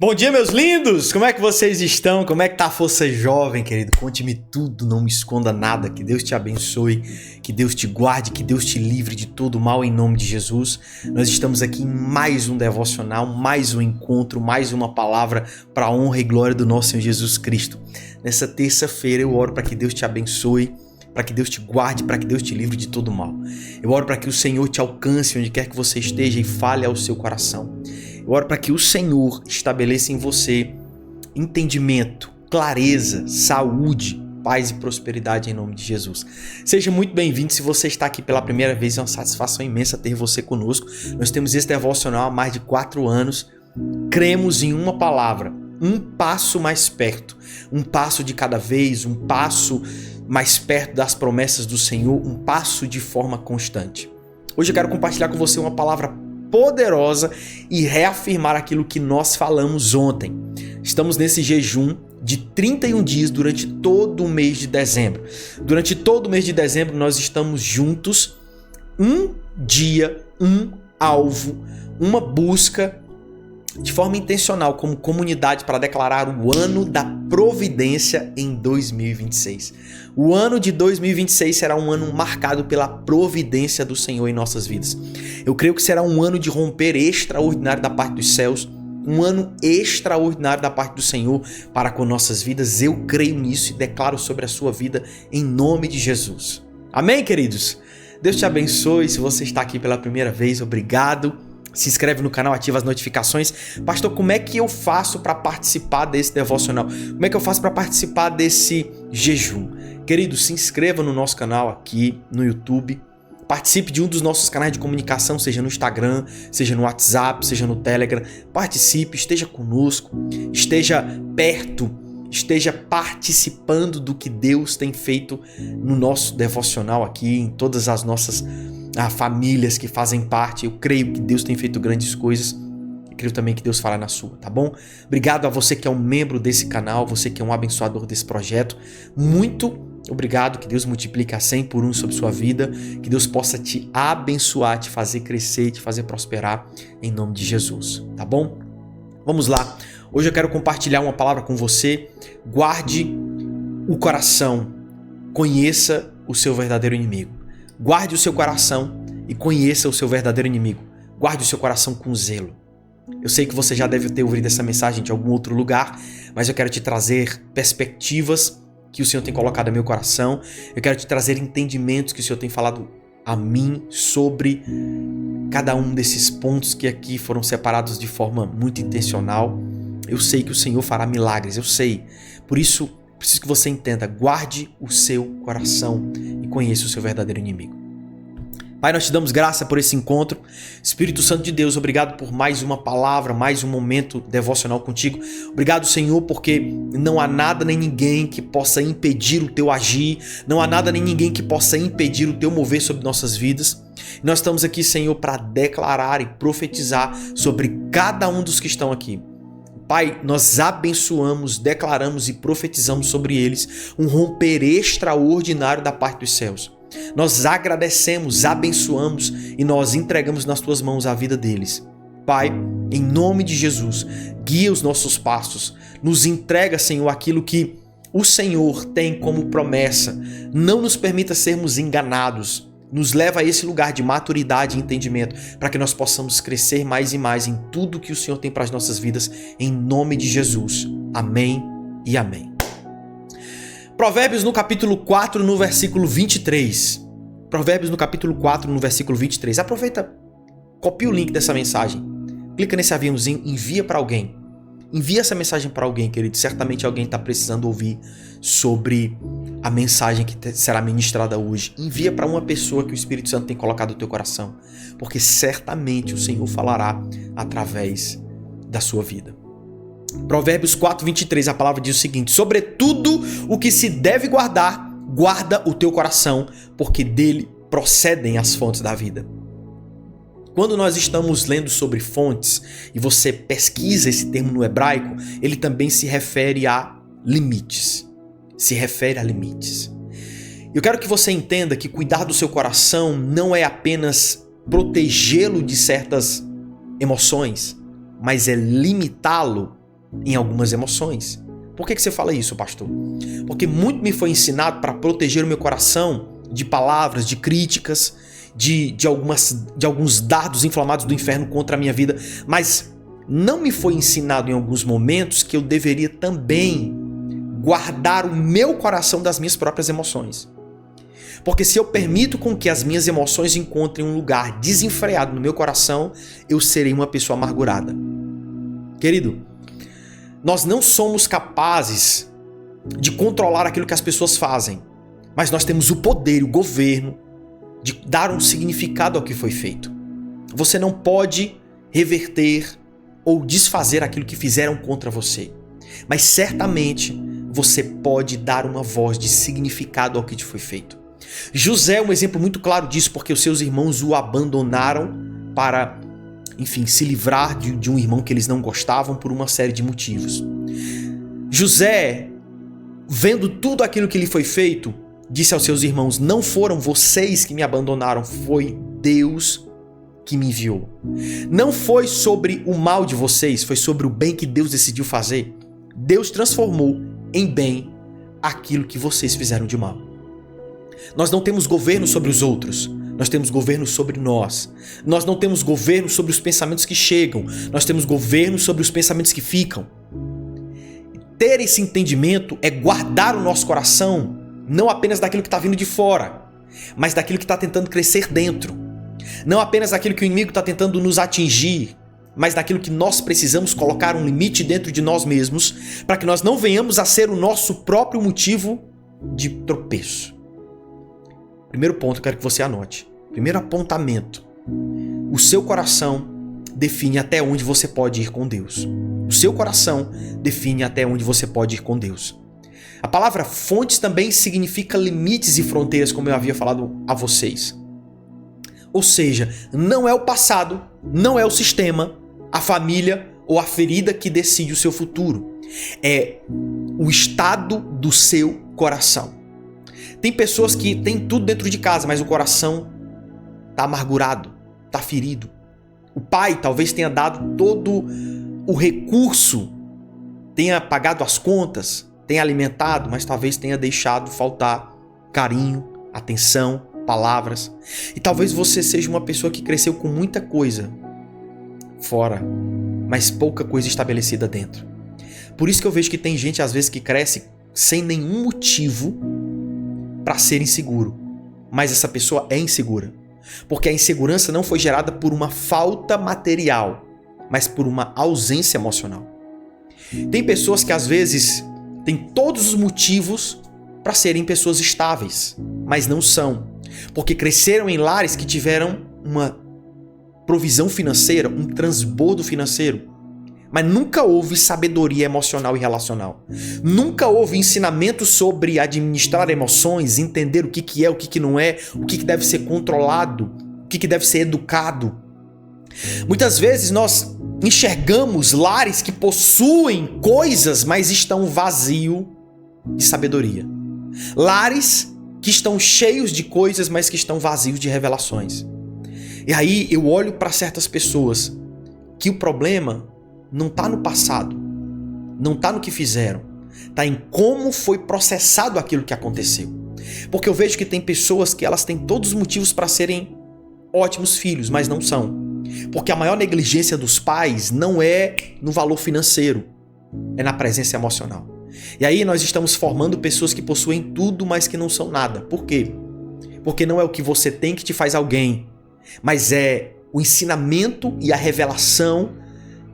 Bom dia, meus lindos! Como é que vocês estão? Como é que tá a força jovem, querido? Conte-me tudo, não me esconda nada. Que Deus te abençoe, que Deus te guarde, que Deus te livre de todo mal em nome de Jesus. Nós estamos aqui em mais um devocional, mais um encontro, mais uma palavra para a honra e glória do nosso Senhor Jesus Cristo. Nessa terça-feira eu oro para que Deus te abençoe, para que Deus te guarde, para que Deus te livre de todo mal. Eu oro para que o Senhor te alcance onde quer que você esteja e fale ao seu coração. Eu oro para que o Senhor estabeleça em você entendimento, clareza, saúde, paz e prosperidade em nome de Jesus. Seja muito bem-vindo. Se você está aqui pela primeira vez, é uma satisfação imensa ter você conosco. Nós temos esse devocional há mais de 4 anos. Cremos em uma palavra, um passo mais perto, um passo de cada vez, um passo mais perto das promessas do Senhor, um passo de forma constante. Hoje eu quero compartilhar com você uma palavra poderosa e reafirmar aquilo que nós falamos ontem. Estamos nesse jejum de 31 dias durante todo o mês de dezembro. Durante todo o mês de dezembro nós estamos juntos, um dia, um alvo, uma busca de forma intencional como comunidade para declarar o ano da providência em 2026. O ano de 2026 será um ano marcado pela providência do Senhor em nossas vidas. Eu creio que será um ano de romper extraordinário da parte dos céus, um ano extraordinário da parte do Senhor para com nossas vidas. Eu creio nisso e declaro sobre a sua vida em nome de Jesus. Amém, queridos? Deus te abençoe. Se você está aqui pela primeira vez, obrigado. Se inscreve no canal, ativa as notificações. Pastor, como é que eu faço para participar desse devocional? Como é que eu faço para participar desse jejum? Querido, se inscreva no nosso canal aqui no YouTube. Participe de um dos nossos canais de comunicação, seja no Instagram, seja no WhatsApp, seja no Telegram. Participe, esteja conosco, esteja perto, esteja participando do que Deus tem feito no nosso devocional aqui, em todas as nossas famílias que fazem parte. Eu creio que Deus tem feito grandes coisas. Eu creio também que Deus fará na sua, tá bom? Obrigado a você que é um membro desse canal, você que é um abençoador desse projeto. Muito obrigado, que Deus multiplique a 100 por 1 sobre sua vida, que Deus possa te abençoar, te fazer crescer, te fazer prosperar em nome de Jesus, tá bom? Vamos lá. Hoje eu quero compartilhar uma palavra com você. Guarde o coração, conheça o seu verdadeiro inimigo. Guarde o seu coração e conheça o seu verdadeiro inimigo. Guarde o seu coração com zelo. Eu sei que você já deve ter ouvido essa mensagem de algum outro lugar, mas eu quero te trazer perspectivas que o Senhor tem colocado no meu coração. Eu quero te trazer entendimentos que o Senhor tem falado a mim sobre cada um desses pontos que aqui foram separados de forma muito intencional. Eu sei que o Senhor fará milagres, eu sei. Por isso, preciso que você entenda, guarde o seu coração e conheça o seu verdadeiro inimigo. Pai, nós te damos graça por esse encontro. Espírito Santo de Deus, obrigado por mais uma palavra, mais um momento devocional contigo. Obrigado, Senhor, porque não há nada nem ninguém que possa impedir o teu agir, não há nada nem ninguém que possa impedir o teu mover sobre nossas vidas. Nós estamos aqui, Senhor, para declarar e profetizar sobre cada um dos que estão aqui. Pai, nós abençoamos, declaramos e profetizamos sobre eles um romper extraordinário da parte dos céus. Nós agradecemos, abençoamos e nós entregamos nas tuas mãos a vida deles. Pai, em nome de Jesus, guia os nossos passos, nos entrega, Senhor, aquilo que o Senhor tem como promessa. Não nos permita sermos enganados. Nos leva a esse lugar de maturidade e entendimento para que nós possamos crescer mais e mais em tudo que o Senhor tem para as nossas vidas, em nome de Jesus. Amém e amém. Provérbios no capítulo 4, no versículo 23. Provérbios no capítulo 4, no versículo 23. Aproveita, copia o link dessa mensagem, clica nesse aviãozinho, envia para alguém. Envia essa mensagem para alguém, querido. Certamente alguém está precisando ouvir sobre a mensagem que será ministrada hoje. Envia para uma pessoa que o Espírito Santo tem colocado no teu coração, porque certamente o Senhor falará através da sua vida. Provérbios 4, 23, a palavra diz o seguinte: sobretudo o que se deve guardar, guarda o teu coração, porque dele procedem as fontes da vida. Quando nós estamos lendo sobre fontes e você pesquisa esse termo no hebraico, ele também se refere a limites. Se refere a limites. Eu quero que você entenda que cuidar do seu coração não é apenas protegê-lo de certas emoções, mas é limitá-lo em algumas emoções. Por que você fala isso, pastor? Porque muito me foi ensinado para proteger o meu coração de palavras, de críticas, de alguns dardos inflamados do inferno contra a minha vida, mas não me foi ensinado em alguns momentos que eu deveria também guardar o meu coração das minhas próprias emoções. Porque se eu permito com que as minhas emoções encontrem um lugar desenfreado no meu coração, eu serei uma pessoa amargurada. Querido, nós não somos capazes de controlar aquilo que as pessoas fazem, mas nós temos o poder e o governo de dar um significado ao que foi feito. Você não pode reverter ou desfazer aquilo que fizeram contra você, mas certamente você pode dar uma voz de significado ao que te foi feito. José é um exemplo muito claro disso, porque os seus irmãos o abandonaram para, enfim, se livrar de um irmão que eles não gostavam por uma série de motivos. José, vendo tudo aquilo que lhe foi feito, disse aos seus irmãos: não foram vocês que me abandonaram, foi Deus que me enviou. Não foi sobre o mal de vocês, foi sobre o bem que Deus decidiu fazer. Deus transformou em bem aquilo que vocês fizeram de mal. Nós não temos governo sobre os outros, nós temos governo sobre nós. Nós não temos governo sobre os pensamentos que chegam, nós temos governo sobre os pensamentos que ficam. Ter esse entendimento é guardar o nosso coração, não apenas daquilo que está vindo de fora, mas daquilo que está tentando crescer dentro. Não apenas daquilo que o inimigo está tentando nos atingir, mas daquilo que nós precisamos colocar um limite dentro de nós mesmos, para que nós não venhamos a ser o nosso próprio motivo de tropeço. Primeiro ponto, eu quero que você anote. Primeiro apontamento. O seu coração define até onde você pode ir com Deus. O seu coração define até onde você pode ir com Deus. A palavra fontes também significa limites e fronteiras, como eu havia falado a vocês. Ou seja, não é o passado, não é o sistema, a família ou a ferida que decide o seu futuro. É o estado do seu coração. Tem pessoas que têm tudo dentro de casa, mas o coração está amargurado, está ferido. O pai talvez tenha dado todo o recurso, tenha pagado as contas, tenha alimentado, mas talvez tenha deixado faltar carinho, atenção, palavras. E talvez você seja uma pessoa que cresceu com muita coisa fora, mas pouca coisa estabelecida dentro. Por isso que eu vejo que tem gente às vezes que cresce sem nenhum motivo para ser inseguro, mas essa pessoa é insegura, porque a insegurança não foi gerada por uma falta material, mas por uma ausência emocional. Tem pessoas que às vezes têm todos os motivos para serem pessoas estáveis, mas não são, porque cresceram em lares que tiveram uma provisão financeira, um transbordo financeiro, mas nunca houve sabedoria emocional e relacional. Nunca houve ensinamento sobre administrar emoções, entender o que é, o que não é, o que deve ser controlado, o que deve ser educado. Muitas vezes nós enxergamos lares que possuem coisas, mas estão vazios de sabedoria. Lares que estão cheios de coisas, mas que estão vazios de revelações. E aí eu olho para certas pessoas que o problema não está no passado, não está no que fizeram, está em como foi processado aquilo que aconteceu. Porque eu vejo que tem pessoas que elas têm todos os motivos para serem ótimos filhos, mas não são. Porque a maior negligência dos pais não é no valor financeiro, é na presença emocional. E aí nós estamos formando pessoas que possuem tudo, mas que não são nada. Por quê? Porque não é o que você tem que te faz alguém, mas é o ensinamento e a revelação,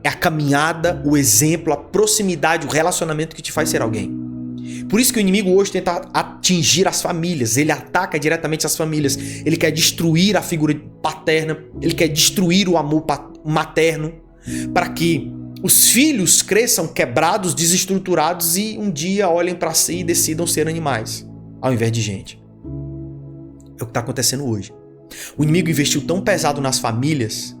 é a caminhada, o exemplo, a proximidade, o relacionamento que te faz ser alguém. Por isso que o inimigo hoje tenta atingir as famílias, ele ataca diretamente as famílias, ele quer destruir a figura paterna, ele quer destruir o amor materno, para que os filhos cresçam quebrados, desestruturados e um dia olhem para si e decidam ser animais, ao invés de gente. É o que está acontecendo hoje. O inimigo investiu tão pesado nas famílias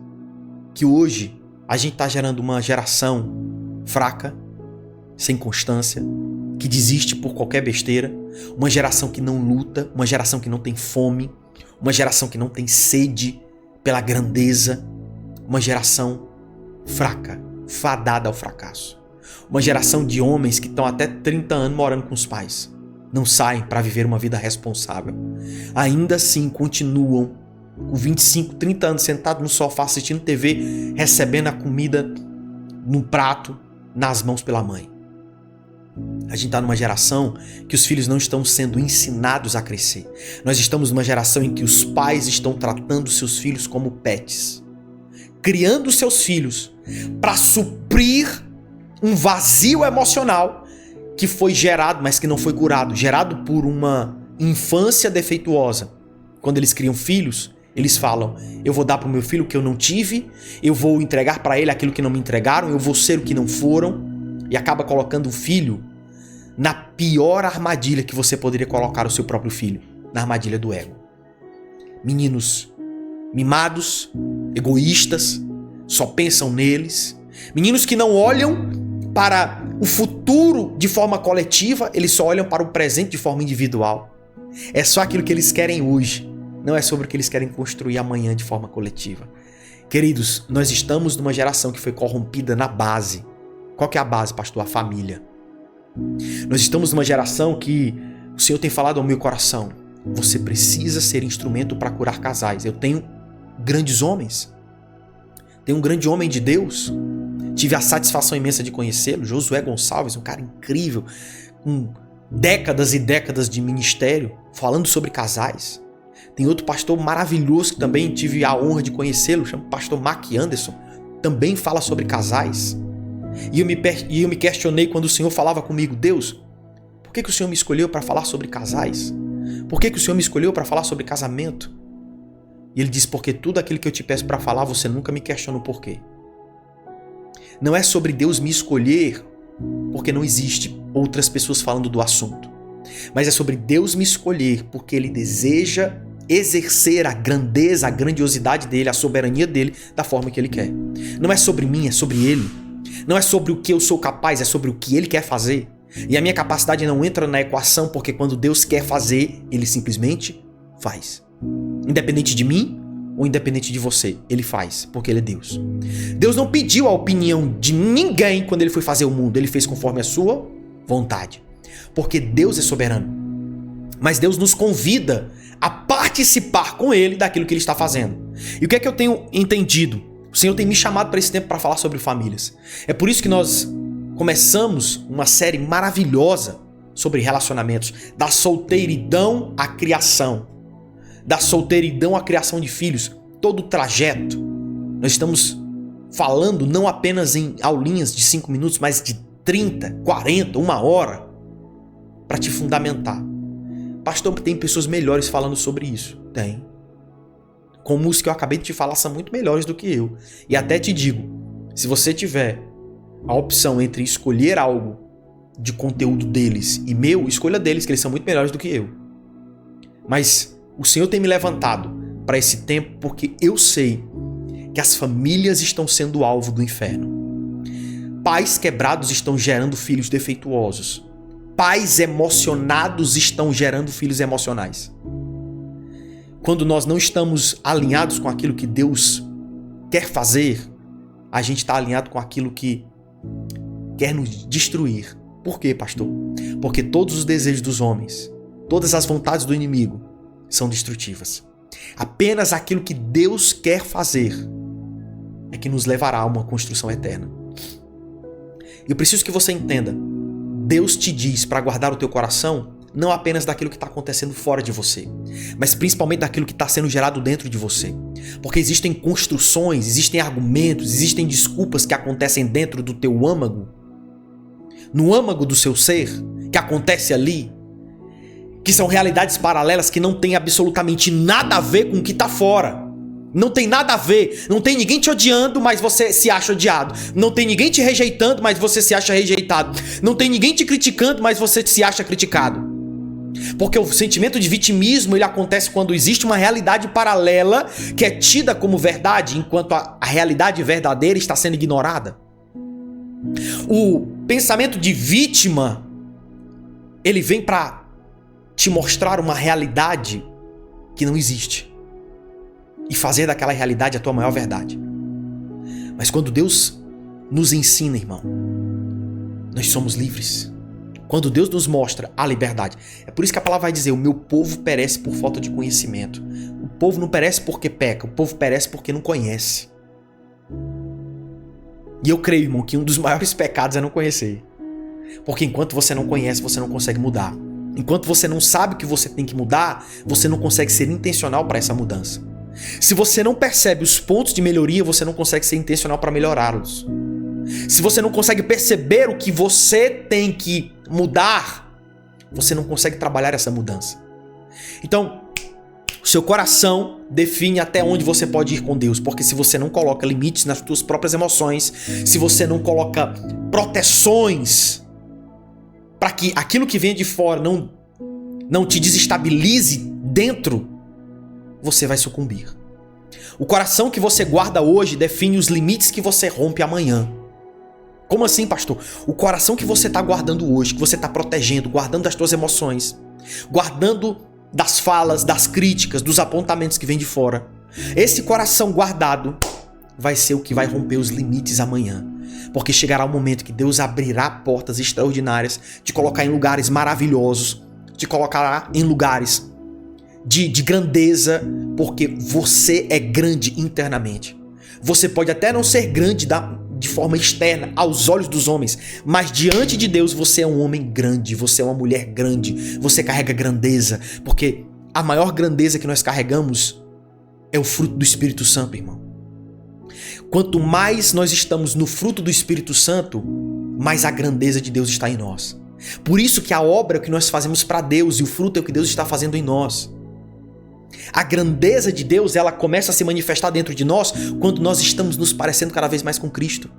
que hoje a gente está gerando uma geração fraca, sem constância, que desiste por qualquer besteira, uma geração que não luta, uma geração que não tem fome, uma geração que não tem sede pela grandeza, uma geração fraca, fadada ao fracasso. Uma geração de homens que estão até 30 anos morando com os pais. Não saem para viver uma vida responsável. Ainda assim continuam com 25, 30 anos sentados no sofá assistindo TV, recebendo a comida no prato, nas mãos pela mãe. A gente está numa geração que os filhos não estão sendo ensinados a crescer. Nós estamos numa geração em que os pais estão tratando seus filhos como pets, criando seus filhos para suprir um vazio emocional que foi gerado, mas que não foi curado, gerado por uma infância defeituosa. Quando eles criam filhos, eles falam: eu vou dar para o meu filho o que eu não tive, eu vou entregar para ele aquilo que não me entregaram, eu vou ser o que não foram, e acaba colocando o filho na pior armadilha que você poderia colocar o seu próprio filho, na armadilha do ego. Meninos mimados, egoístas, só pensam neles. Meninos que não olham para o futuro de forma coletiva, eles só olham para o presente de forma individual. É só aquilo que eles querem hoje, não é sobre o que eles querem construir amanhã de forma coletiva. Queridos, nós estamos numa geração que foi corrompida na base. Qual que é a base, pastor? A família. Nós estamos numa geração que o Senhor tem falado ao meu coração: você precisa ser instrumento para curar casais. Eu tenho grandes homens. Tenho um grande homem de Deus. Tive a satisfação imensa de conhecê-lo, Josué Gonçalves, um cara incrível, com décadas e décadas de ministério, falando sobre casais. Tem outro pastor maravilhoso que também tive a honra de conhecê-lo, chama pastor Mark Anderson, também fala sobre casais. E eu me questionei quando o Senhor falava comigo: Deus, por que o Senhor me escolheu para falar sobre casais? Por que o Senhor me escolheu para falar sobre casamento? E ele disse: porque tudo aquilo que eu te peço para falar, você nunca me questiona o porquê. Não é sobre Deus me escolher porque não existe outras pessoas falando do assunto. Mas é sobre Deus me escolher porque Ele deseja exercer a grandeza, a grandiosidade dele, a soberania dele da forma que Ele quer. Não é sobre mim, é sobre Ele. Não é sobre o que eu sou capaz, é sobre o que Ele quer fazer. E a minha capacidade não entra na equação, porque quando Deus quer fazer, Ele simplesmente faz. Independente de mim ou independente de você, Ele faz, porque Ele é Deus. Deus não pediu a opinião de ninguém quando Ele foi fazer o mundo. Ele fez conforme a sua vontade, porque Deus é soberano. Mas Deus nos convida a participar com Ele daquilo que Ele está fazendo. E o que é que eu tenho entendido? O Senhor tem me chamado para esse tempo para falar sobre famílias. É por isso que nós começamos uma série maravilhosa sobre relacionamentos, da solteiridão à criação. Da solteiridão à criação de filhos, todo o trajeto. Nós estamos falando não apenas em aulinhas de 5 minutos, mas de 30, 40, 1 hora, para te fundamentar. Pastor, tem pessoas melhores falando sobre isso? Tem. Como os que eu acabei de te falar são muito melhores do que eu. E até te digo, se você tiver a opção entre escolher algo de conteúdo deles e meu, escolha deles, que eles são muito melhores do que eu. Mas o Senhor tem me levantado para esse tempo porque eu sei que as famílias estão sendo alvo do inferno. Pais quebrados estão gerando filhos defeituosos. Pais emocionados estão gerando filhos emocionais. Quando nós não estamos alinhados com aquilo que Deus quer fazer, a gente está alinhado com aquilo que quer nos destruir. Por quê, pastor? Porque todos os desejos dos homens, todas as vontades do inimigo são destrutivas. Apenas aquilo que Deus quer fazer é que nos levará a uma construção eterna. Eu preciso que você entenda. Deus te diz para guardar o teu coração não apenas daquilo que está acontecendo fora de você, mas principalmente daquilo que está sendo gerado dentro de você. Porque existem construções, existem argumentos, existem desculpas que acontecem dentro do teu âmago, no âmago do seu ser, que acontece ali, que são realidades paralelas que não têm absolutamente nada a ver com o que está fora. Não tem nada a ver. Não tem ninguém te odiando, mas você se acha odiado. Não tem ninguém te rejeitando, mas você se acha rejeitado. Não tem ninguém te criticando, mas você se acha criticado. Porque o sentimento de vitimismo, ele acontece quando existe uma realidade paralela que é tida como verdade, enquanto a realidade verdadeira está sendo ignorada. O pensamento de vítima, ele vem para te mostrar uma realidade que não existe e fazer daquela realidade a tua maior verdade. Mas quando Deus nos ensina, irmão, nós somos livres. Quando Deus nos mostra a liberdade. É por isso que a palavra vai dizer, o meu povo perece por falta de conhecimento. O povo não perece porque peca, o povo perece porque não conhece. E eu creio, irmão, que um dos maiores pecados é não conhecer. Porque enquanto você não conhece, você não consegue mudar. Enquanto você não sabe o que você tem que mudar, você não consegue ser intencional para essa mudança. Se você não percebe os pontos de melhoria, você não consegue ser intencional para melhorá-los. Se você não consegue perceber o que você tem que mudar, você não consegue trabalhar essa mudança. Então, o seu coração define até onde você pode ir com Deus, porque se você não coloca limites nas suas próprias emoções, se você não coloca proteções para que aquilo que vem de fora não te desestabilize dentro, você vai sucumbir. O coração que você guarda hoje define os limites que você rompe amanhã. Como assim, pastor? O coração que você está guardando hoje, que você está protegendo, guardando das suas emoções, guardando das falas, das críticas, dos apontamentos que vêm de fora. Esse coração guardado vai ser o que vai romper os limites amanhã. Porque chegará o momento que Deus abrirá portas extraordinárias, te colocar em lugares maravilhosos, te colocará em lugares de grandeza, porque você é grande internamente. Você pode até não ser grande de forma externa, aos olhos dos homens, mas diante de Deus você é um homem grande, você é uma mulher grande, você carrega grandeza, porque a maior grandeza que nós carregamos é o fruto do Espírito Santo, irmão. Quanto mais nós estamos no fruto do Espírito Santo, mais a grandeza de Deus está em nós. Por isso que a obra é o que nós fazemos para Deus e o fruto é o que Deus está fazendo em nós. A grandeza de Deus, ela começa a se manifestar dentro de nós quando nós estamos nos parecendo cada vez mais com Cristo.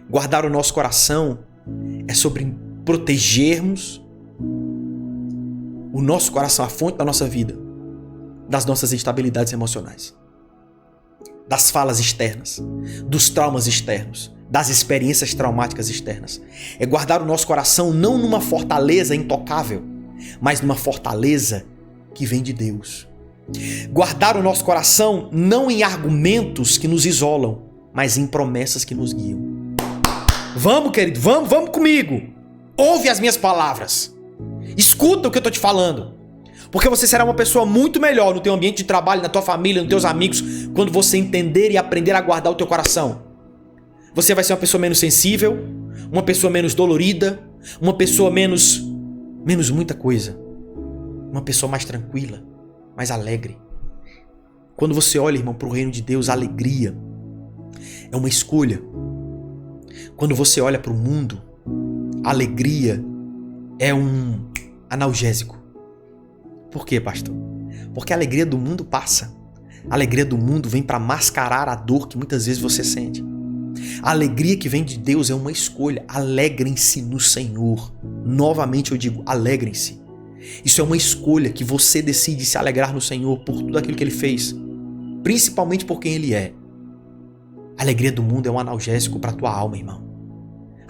Guardar o nosso coração é sobre protegermos o nosso coração, a fonte da nossa vida, das nossas instabilidades emocionais, das falas externas, dos traumas externos, das experiências traumáticas externas. É guardar o nosso coração não numa fortaleza intocável, mas numa fortaleza que vem de Deus. Guardar o nosso coração não em argumentos que nos isolam, mas em promessas que nos guiam. Vamos, querido, vamos comigo. Ouve as minhas palavras. Escuta o que eu estou te falando. Porque você será uma pessoa muito melhor no teu ambiente de trabalho, na tua família, nos teus amigos, quando você entender e aprender a guardar o teu coração. Você vai ser uma pessoa menos sensível, uma pessoa menos dolorida, uma pessoa menos muita coisa. Uma pessoa mais tranquila, mais alegre. Quando você olha, irmão, para o reino de Deus, a alegria é uma escolha. Quando você olha para o mundo, a alegria é um analgésico. Por quê, pastor? Porque a alegria do mundo passa. A alegria do mundo vem para mascarar a dor que muitas vezes você sente. A alegria que vem de Deus é uma escolha. Alegrem-se no Senhor. Novamente eu digo, alegrem-se. Isso é uma escolha que você decide se alegrar no Senhor por tudo aquilo que Ele fez, principalmente por quem Ele é. A alegria do mundo é um analgésico para a tua alma, irmão.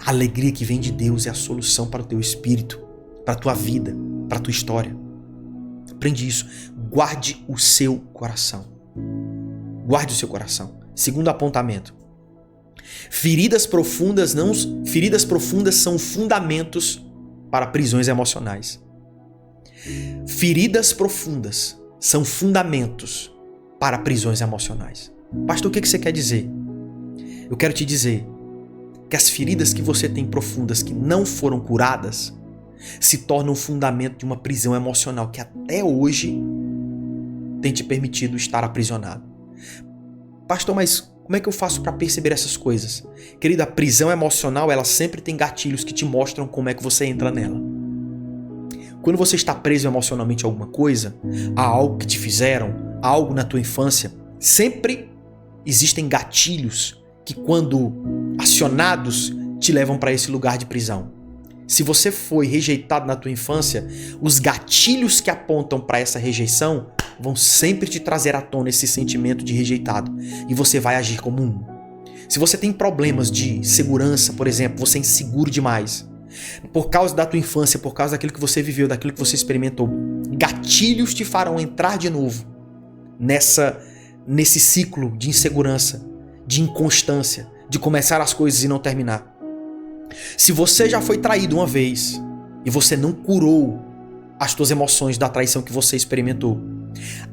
A alegria que vem de Deus é a solução para o teu espírito, para a tua vida, para a tua história. Aprende isso. Guarde o seu coração. Guarde o seu coração. Segundo apontamento. Feridas profundas são fundamentos para prisões emocionais. Feridas profundas são fundamentos para prisões emocionais. Pastor, o que você quer dizer? Eu quero te dizer que as feridas que você tem profundas que não foram curadas se tornam fundamento de uma prisão emocional que até hoje tem te permitido estar aprisionado. Pastor, mas como é que eu faço para perceber essas coisas? Querida, a prisão emocional, ela sempre tem gatilhos que te mostram como é que você entra nela. Quando você está preso emocionalmente a alguma coisa, a algo que te fizeram, a algo na tua infância, sempre existem gatilhos que, quando acionados, te levam para esse lugar de prisão. Se você foi rejeitado na tua infância, os gatilhos que apontam para essa rejeição vão sempre te trazer à tona esse sentimento de rejeitado e você vai agir como um. Se você tem problemas de segurança, por exemplo, você é inseguro demais, por causa da tua infância, por causa daquilo que você viveu, daquilo que você experimentou, gatilhos te farão entrar de novo nesse ciclo de insegurança, de inconstância, de começar as coisas e não terminar. Se você já foi traído uma vez e você não curou as suas emoções da traição que você experimentou,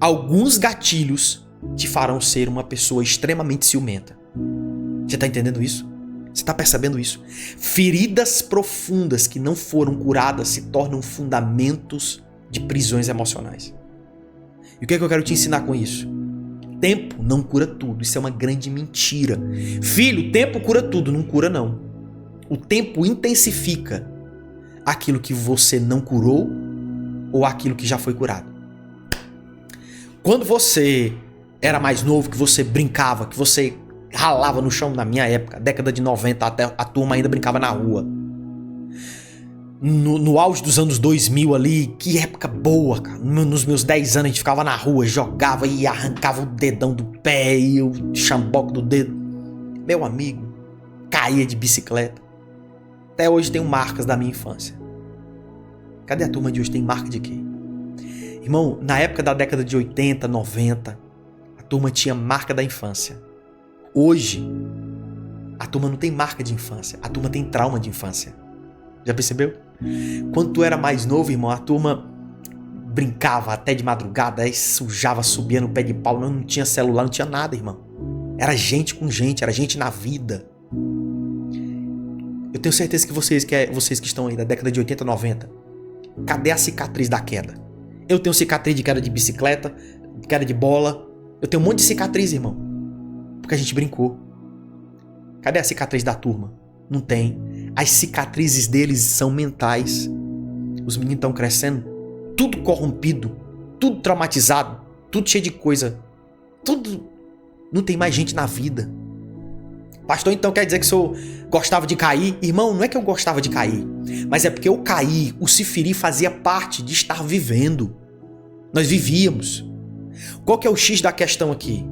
alguns gatilhos te farão ser uma pessoa extremamente ciumenta. Você está entendendo isso? Você está percebendo isso? Feridas profundas que não foram curadas se tornam fundamentos de prisões emocionais. E o que é que eu quero te ensinar com isso? Tempo não cura tudo. Isso é uma grande mentira. Filho, tempo cura tudo. Não cura, não. O tempo intensifica aquilo que você não curou ou aquilo que já foi curado. Quando você era mais novo, que você brincava, que você ralava no chão, na minha época, década de 90, até a turma ainda brincava na rua. No auge dos anos 2000 ali, que época boa, cara. Nos meus 10 anos a gente ficava na rua, jogava e arrancava o dedão do pé e o chamboco do dedo. Meu amigo, caía de bicicleta. Até hoje tenho marcas da minha infância. Cadê a turma de hoje? Tem marca de quê? Irmão, na época da década de 80, 90, a turma tinha marca da infância. Hoje, a turma não tem marca de infância, a turma tem trauma de infância. Já percebeu? Quando tu era mais novo, irmão, a turma brincava até de madrugada, aí sujava, subia no pé de pau, não tinha celular, não tinha nada, irmão. Era gente com gente, era gente na vida. Eu tenho certeza que vocês que estão aí da década de 80, 90, cadê a cicatriz da queda? Eu tenho cicatriz de queda de bicicleta, de queda de bola. Eu tenho um monte de cicatriz, irmão. Porque a gente brincou. Cadê a cicatriz da turma? Não tem. As cicatrizes deles são mentais. Os meninos estão crescendo, tudo corrompido, tudo traumatizado, tudo cheio de coisa. Tudo. Não tem mais gente na vida. Pastor, então quer dizer que eu gostava de cair? Irmão, não é que eu gostava de cair, mas é porque eu caí, o se ferir fazia parte de estar vivendo. Nós vivíamos. Qual que é o X da questão aqui?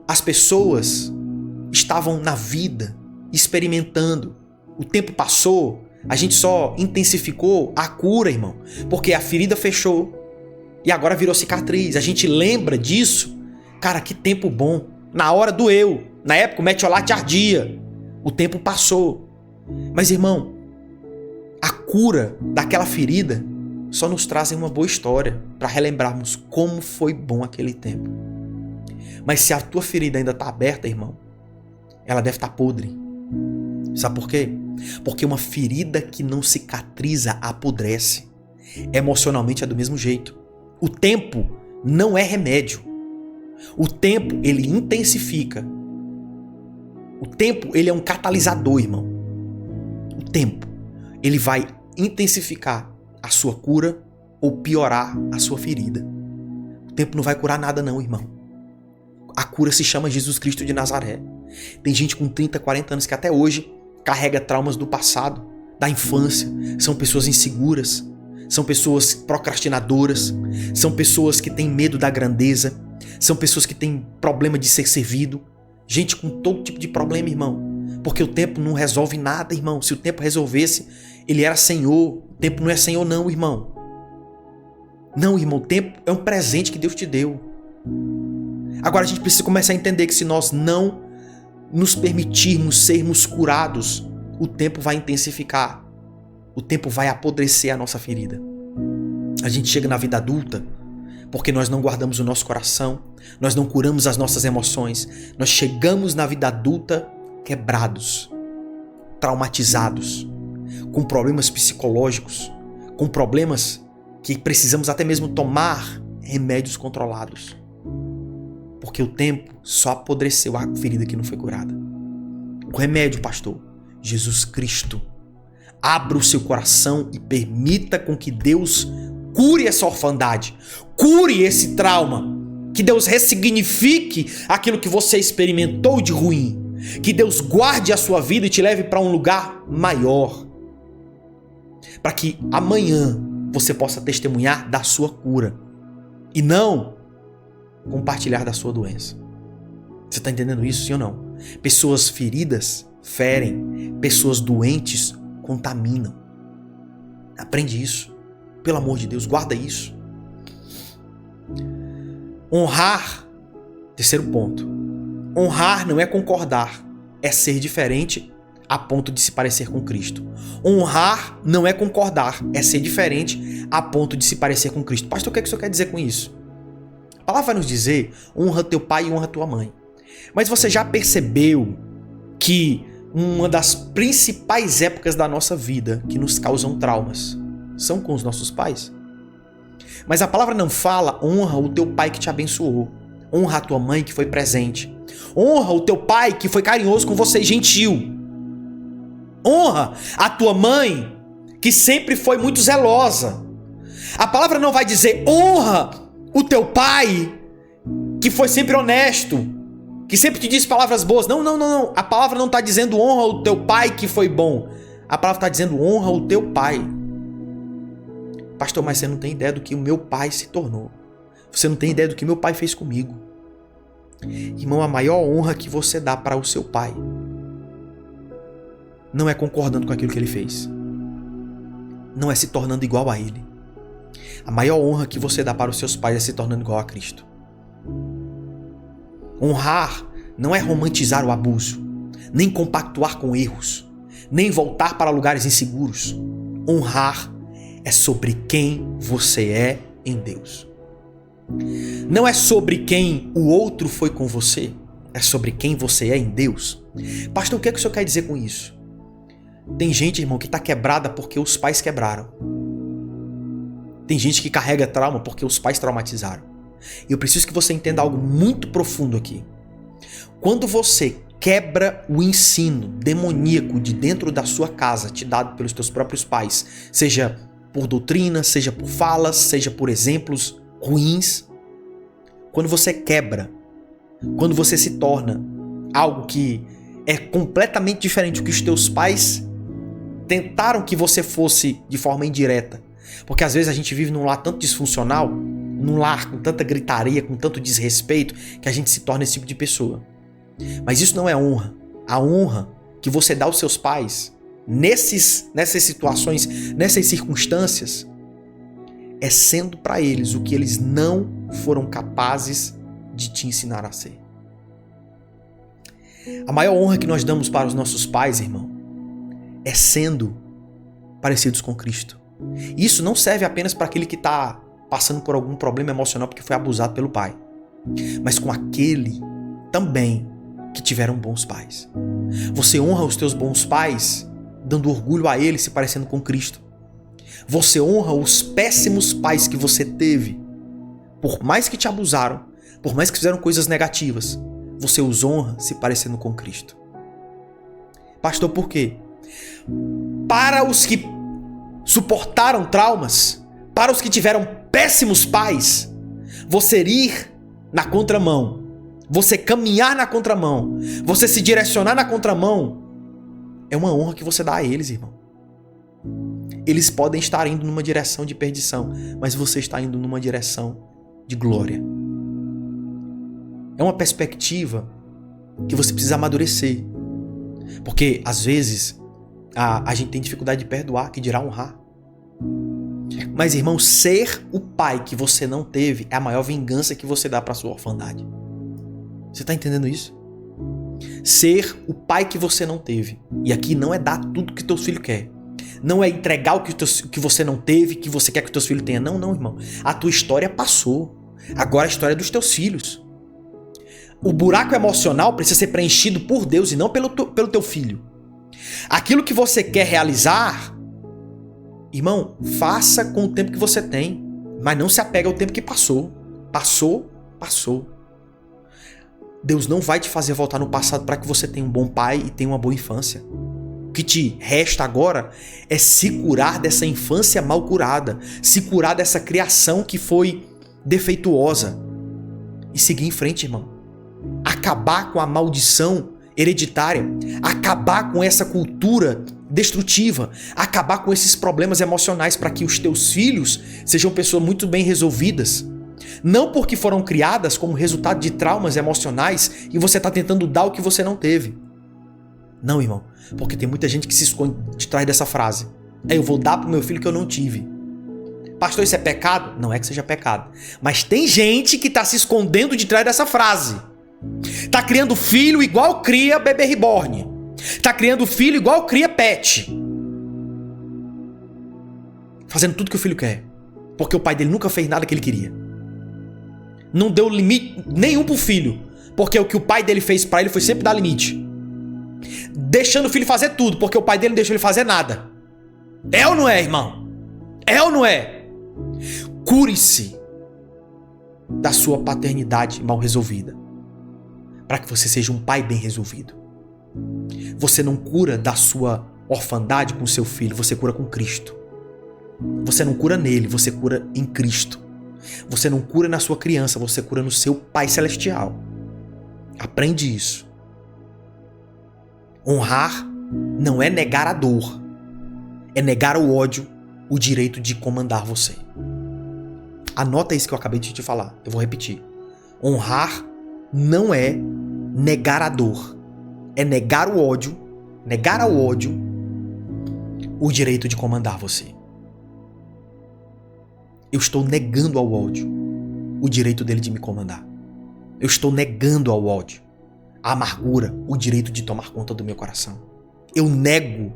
As pessoas estavam na vida, experimentando. O tempo passou, a gente só intensificou a cura, irmão, porque a ferida fechou e agora virou cicatriz. A gente lembra disso. Cara, que tempo bom. Na hora doeu. Na época o metiolate ardia. O tempo passou. Mas, irmão, a cura daquela ferida só nos trazem uma boa história para relembrarmos como foi bom aquele tempo. Mas se a tua ferida ainda está aberta, irmão, ela deve estar podre. Sabe por quê? Porque uma ferida que não cicatriza apodrece. Emocionalmente é do mesmo jeito. O tempo não é remédio. O tempo, ele intensifica. O tempo, ele é um catalisador, irmão. O tempo, ele vai intensificar a sua cura ou piorar a sua ferida. O tempo não vai curar nada não, irmão. A cura se chama Jesus Cristo de Nazaré. Tem gente com 30, 40 anos que até hoje carrega traumas do passado, da infância. São pessoas inseguras, são pessoas procrastinadoras, são pessoas que têm medo da grandeza, são pessoas que têm problema de ser servido. Gente com todo tipo de problema, irmão. Porque o tempo não resolve nada, irmão. Se o tempo resolvesse, ele era Senhor. O tempo não é Senhor não, irmão. Não, irmão, o tempo é um presente que Deus te deu. Agora a gente precisa começar a entender que se nós não nos permitirmos sermos curados, o tempo vai intensificar. O tempo vai apodrecer a nossa ferida. A gente chega na vida adulta porque nós não guardamos o nosso coração, nós não curamos as nossas emoções. Nós chegamos na vida adulta quebrados, traumatizados, com problemas psicológicos, com problemas que precisamos até mesmo tomar remédios controlados. Porque o tempo só apodreceu a ferida que não foi curada. O remédio, pastor, Jesus Cristo. Abra o seu coração e permita com que Deus cure essa orfandade, cure esse trauma, que Deus ressignifique aquilo que você experimentou de ruim, que Deus guarde a sua vida e te leve para um lugar maior, para que amanhã você possa testemunhar da sua cura e não compartilhar da sua doença. Você está entendendo isso, sim ou não? Pessoas feridas ferem, pessoas doentes contaminam. Aprende isso. Pelo amor de Deus, guarda isso. Honrar, terceiro ponto. Honrar não é concordar, é ser diferente a ponto de se parecer com Cristo. Honrar não é concordar, é ser diferente a ponto de se parecer com Cristo. Pastor, o que é que o senhor quer dizer com isso? A palavra vai nos dizer, honra teu pai e honra tua mãe. Mas você já percebeu que uma das principais épocas da nossa vida que nos causam traumas são com os nossos pais? Mas a palavra não fala, honra o teu pai que te abençoou. Honra a tua mãe que foi presente. Honra o teu pai que foi carinhoso com você e gentil. Honra a tua mãe, que sempre foi muito zelosa. A palavra não vai dizer honra o teu pai, que foi sempre honesto, que sempre te disse palavras boas. Não. A palavra não está dizendo honra o teu pai que foi bom. A palavra está dizendo honra o teu pai. Pastor, mas você não tem ideia do que o meu pai se tornou. Você não tem ideia do que meu pai fez comigo. Irmão, a maior honra que você dá para o seu pai não é concordando com aquilo que ele fez. Não é se tornando igual a ele. A maior honra que você dá para os seus pais é se tornando igual a Cristo. Honrar não é romantizar o abuso, nem compactuar com erros, nem voltar para lugares inseguros. Honrar é sobre quem você é em Deus. Não é sobre quem o outro foi com você, é sobre quem você é em Deus. Pastor, o que é que o senhor quer dizer com isso? Tem gente, irmão, que está quebrada porque os pais quebraram. Tem gente que carrega trauma porque os pais traumatizaram. E eu preciso que você entenda algo muito profundo aqui. Quando você quebra o ensino demoníaco de dentro da sua casa, te dado pelos teus próprios pais, seja por doutrina, seja por falas, seja por exemplos ruins, quando você quebra, quando você se torna algo que é completamente diferente do que os teus pais tentaram que você fosse de forma indireta, porque às vezes a gente vive num lar tanto disfuncional, num lar com tanta gritaria, com tanto desrespeito, que a gente se torna esse tipo de pessoa. Mas isso não é honra. A honra que você dá aos seus pais nessas situações, nessas circunstâncias, é sendo para eles o que eles não foram capazes de te ensinar a ser. A maior honra que nós damos para os nossos pais, irmão, é sendo parecidos com Cristo. Isso não serve apenas para aquele que está passando por algum problema emocional porque foi abusado pelo pai, mas com aquele também que tiveram bons pais. Você honra os teus bons pais dando orgulho a eles, se parecendo com Cristo. Você honra os péssimos pais que você teve, por mais que te abusaram, por mais que fizeram coisas negativas, você os honra se parecendo com Cristo. Pastor, por quê? Para os que suportaram traumas, para os que tiveram péssimos pais, você ir na contramão, você caminhar na contramão, você se direcionar na contramão, é uma honra que você dá a eles, irmão. Eles podem estar indo numa direção de perdição, mas você está indo numa direção de glória. É uma perspectiva que você precisa amadurecer. Porque, às vezes, a gente tem dificuldade de perdoar, que dirá honrar. Mas, irmão, ser o pai que você não teve é a maior vingança que você dá para sua orfandade. Você está entendendo isso? Ser o pai que você não teve. E aqui não é dar tudo que teu filho quer. Não é entregar o que você não teve, que você quer que teus filhos tenham. Não, irmão. A tua história passou. Agora a história é dos teus filhos. O buraco emocional precisa ser preenchido por Deus e não pelo teu filho. Aquilo que você quer realizar, irmão, faça com o tempo que você tem, mas não se apega ao tempo que passou. Passou. Deus não vai te fazer voltar no passado para que você tenha um bom pai e tenha uma boa infância. O que te resta agora é se curar dessa infância mal curada, se curar dessa criação que foi defeituosa e seguir em frente, irmão. Acabar com a maldição hereditária, acabar com essa cultura destrutiva, acabar com esses problemas emocionais para que os teus filhos sejam pessoas muito bem resolvidas. Não porque foram criadas como resultado de traumas emocionais e você está tentando dar o que você não teve. Não, irmão, porque tem muita gente que se esconde de trás dessa frase. Eu vou dar para o meu filho que eu não tive. Pastor, isso é pecado? Não é que seja pecado. Mas tem gente que está se escondendo de trás dessa frase. Está criando filho igual cria bebê reborn. Tá criando o filho igual cria pet. Fazendo tudo que o filho quer. Porque o pai dele nunca fez nada que ele queria. Não deu limite nenhum pro filho. Porque o que o pai dele fez pra ele foi sempre dar limite. Deixando o filho fazer tudo, porque o pai dele não deixou ele fazer nada. É ou não é, irmão? É ou não é? Cure-se da sua paternidade mal resolvida, para que você seja um pai bem resolvido. Você não cura da sua orfandade com seu filho, você cura com Cristo. Você não cura nele, você cura em Cristo. Você não cura na sua criança, você cura no seu Pai Celestial. Aprende isso. Honrar não é negar a dor, é negar o ódio, o direito de comandar você. Anota isso que eu acabei de te falar, eu vou repetir. Honrar não é negar a dor, é negar o ódio, negar ao ódio o direito de comandar você. Eu estou negando ao ódio o direito dele de me comandar. Eu estou negando ao ódio, à amargura, o direito de tomar conta do meu coração. Eu nego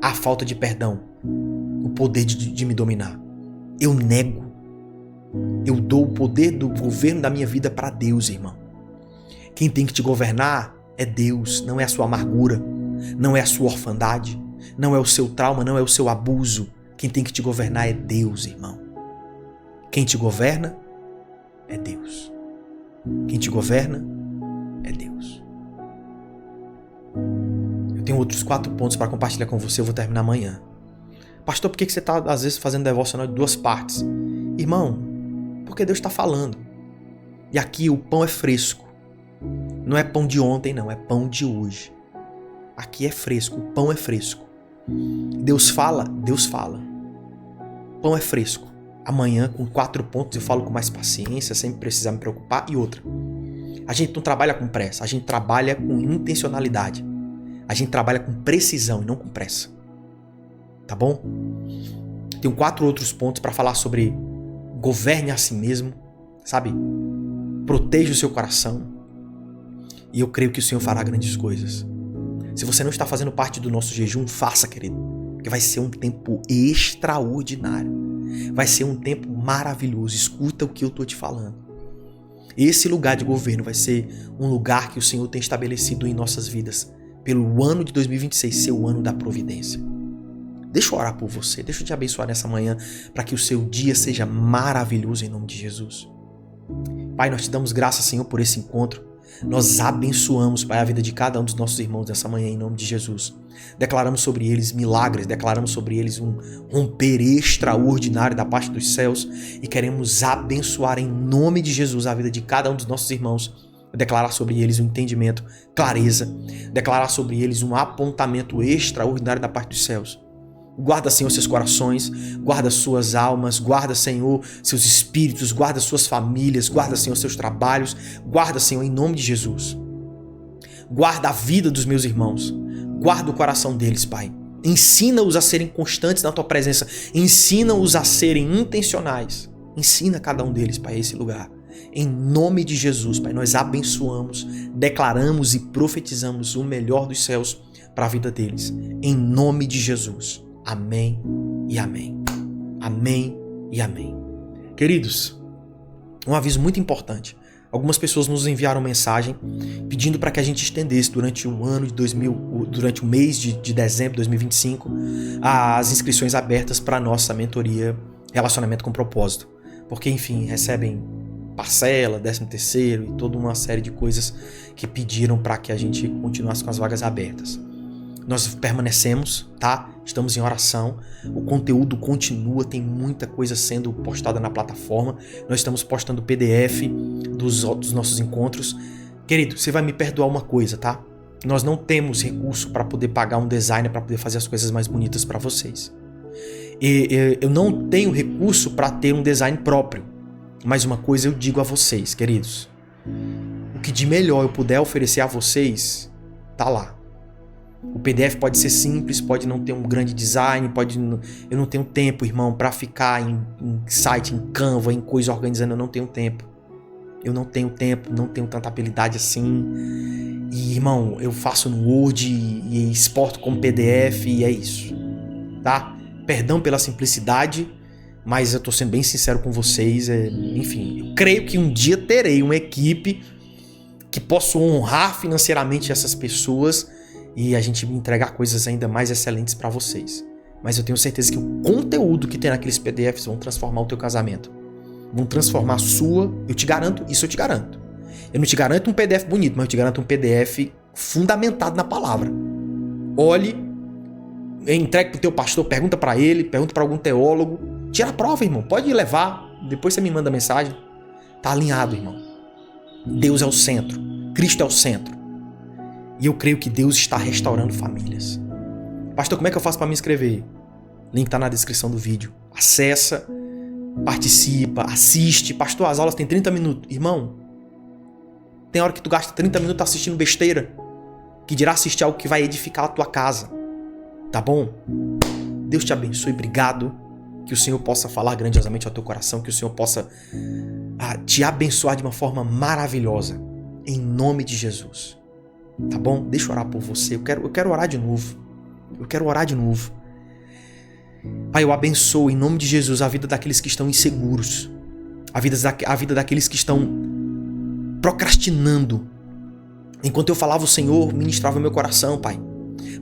a falta de perdão, o poder de me dominar. Eu nego. Eu dou o poder do governo da minha vida para Deus, irmão. Quem tem que te governar é Deus, não é a sua amargura, não é a sua orfandade, não é o seu trauma, não é o seu abuso. Quem tem que te governar é Deus, irmão. Quem te governa é Deus. Quem te governa é Deus. Eu tenho outros 4 pontos para compartilhar com você, eu vou terminar amanhã. Pastor, por que você está às vezes fazendo devocional de 2 partes? Irmão, porque Deus está falando. E aqui o pão é fresco. Não é pão de ontem, não, é pão de hoje. Aqui é fresco, o pão é fresco. Deus fala, Deus fala. O pão é fresco. Amanhã, com 4 pontos, eu falo com mais paciência, sem precisar me preocupar. E outra, a gente não trabalha com pressa, a gente trabalha com intencionalidade. A gente trabalha com precisão e não com pressa. Tá bom? Tenho 4 outros pontos para falar sobre governe a si mesmo, sabe? Proteja o seu coração. E eu creio que o Senhor fará grandes coisas. Se você não está fazendo parte do nosso jejum, faça, querido. Porque vai ser um tempo extraordinário. Vai ser um tempo maravilhoso. Escuta o que eu estou te falando. Esse lugar de governo vai ser um lugar que o Senhor tem estabelecido em nossas vidas. Pelo ano de 2026 ser o ano da providência. Deixa eu orar por você. Deixa eu te abençoar nessa manhã para que o seu dia seja maravilhoso em nome de Jesus. Pai, nós te damos graças, Senhor, por esse encontro. Nós abençoamos, Pai, a vida de cada um dos nossos irmãos nessa manhã em nome de Jesus. Declaramos sobre eles milagres, declaramos sobre eles um romper extraordinário da parte dos céus e queremos abençoar em nome de Jesus a vida de cada um dos nossos irmãos. Declarar sobre eles um entendimento, clareza, declarar sobre eles um apontamento extraordinário da parte dos céus. Guarda, Senhor, seus corações, guarda suas almas, guarda, Senhor, seus espíritos, guarda suas famílias, guarda, Senhor, seus trabalhos, guarda, Senhor, em nome de Jesus. Guarda a vida dos meus irmãos, guarda o coração deles, Pai. Ensina-os a serem constantes na Tua presença, ensina-os a serem intencionais. Ensina cada um deles, Pai, a esse lugar. Em nome de Jesus, Pai, nós abençoamos, declaramos e profetizamos o melhor dos céus para a vida deles. Em nome de Jesus. Amém e amém. Amém e amém. Queridos, um aviso muito importante. Algumas pessoas nos enviaram mensagem pedindo para que a gente estendesse durante um ano de durante o mês de dezembro de 2025, as inscrições abertas para a nossa mentoria Relacionamento com Propósito. Porque, enfim, recebem parcela, 13º e toda uma série de coisas que pediram para que a gente continuasse com as vagas abertas. Nós permanecemos, tá? Estamos em oração. O conteúdo continua, tem muita coisa sendo postada na plataforma. Nós estamos postando PDF dos nossos encontros. Querido, você vai me perdoar uma coisa, tá? Nós não temos recurso para poder pagar um designer para poder fazer as coisas mais bonitas para vocês. Eu não tenho recurso para ter um design próprio. Mas uma coisa eu digo a vocês, queridos. O que de melhor eu puder oferecer a vocês, tá lá. O PDF pode ser simples, pode não ter um grande design, eu não tenho tempo, irmão, para ficar em site, em Canva, em coisa organizando, eu não tenho tempo. eu não tenho tempo, não tenho tanta habilidade assim. E, irmão, eu faço no Word e exporto como PDF e é isso, tá? Perdão pela simplicidade, mas eu tô sendo bem sincero com vocês. Enfim, eu creio que um dia terei uma equipe que possa honrar financeiramente essas pessoas e a gente entregar coisas ainda mais excelentes para vocês. Mas eu tenho certeza que o conteúdo que tem naqueles PDFs vão transformar o teu casamento. Vão transformar a sua, eu te garanto, isso eu te garanto. Eu não te garanto um PDF bonito, mas eu te garanto um PDF fundamentado na palavra. Olhe, entregue pro teu pastor, pergunta para ele, pergunta para algum teólogo. Tira a prova, irmão, pode levar, depois você me manda mensagem. Tá alinhado, irmão. Deus é o centro, Cristo é o centro. E eu creio que Deus está restaurando famílias. Pastor, como é que eu faço para me inscrever? Link tá na descrição do vídeo. Acessa, participa, assiste. Pastor, as aulas têm 30 minutos. Irmão, tem hora que tu gasta 30 minutos assistindo besteira, que dirá assistir algo que vai edificar a tua casa. Tá bom? Deus te abençoe, obrigado. Que o Senhor possa falar grandiosamente ao teu coração, que o Senhor possa te abençoar de uma forma maravilhosa. Em nome de Jesus. Tá bom? Deixa eu orar por você. Eu quero orar de novo. Eu quero orar de novo. Pai, eu abençoo em nome de Jesus a vida daqueles que estão inseguros. A vida daqueles que estão procrastinando. Enquanto eu falava, o Senhor ministrava meu coração, Pai,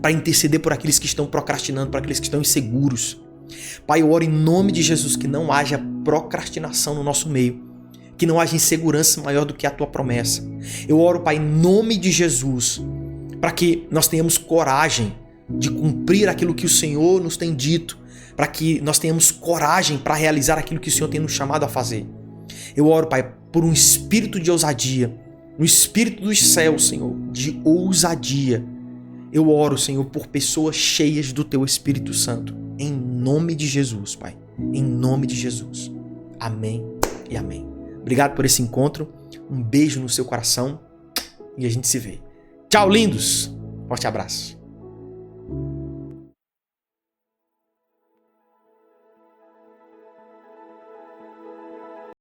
para interceder por aqueles que estão procrastinando, por aqueles que estão inseguros. Pai, eu oro em nome de Jesus que não haja procrastinação no nosso meio, que não haja insegurança maior do que a Tua promessa. Eu oro, Pai, em nome de Jesus, para que nós tenhamos coragem de cumprir aquilo que o Senhor nos tem dito, para que nós tenhamos coragem para realizar aquilo que o Senhor tem nos chamado a fazer. Eu oro, Pai, por um espírito de ousadia, um espírito dos céus, Senhor, de ousadia. Eu oro, Senhor, por pessoas cheias do Teu Espírito Santo. Em nome de Jesus, Pai. Em nome de Jesus. Amém e amém. Obrigado por esse encontro. Um beijo no seu coração e a gente se vê. Tchau, lindos. Forte abraço.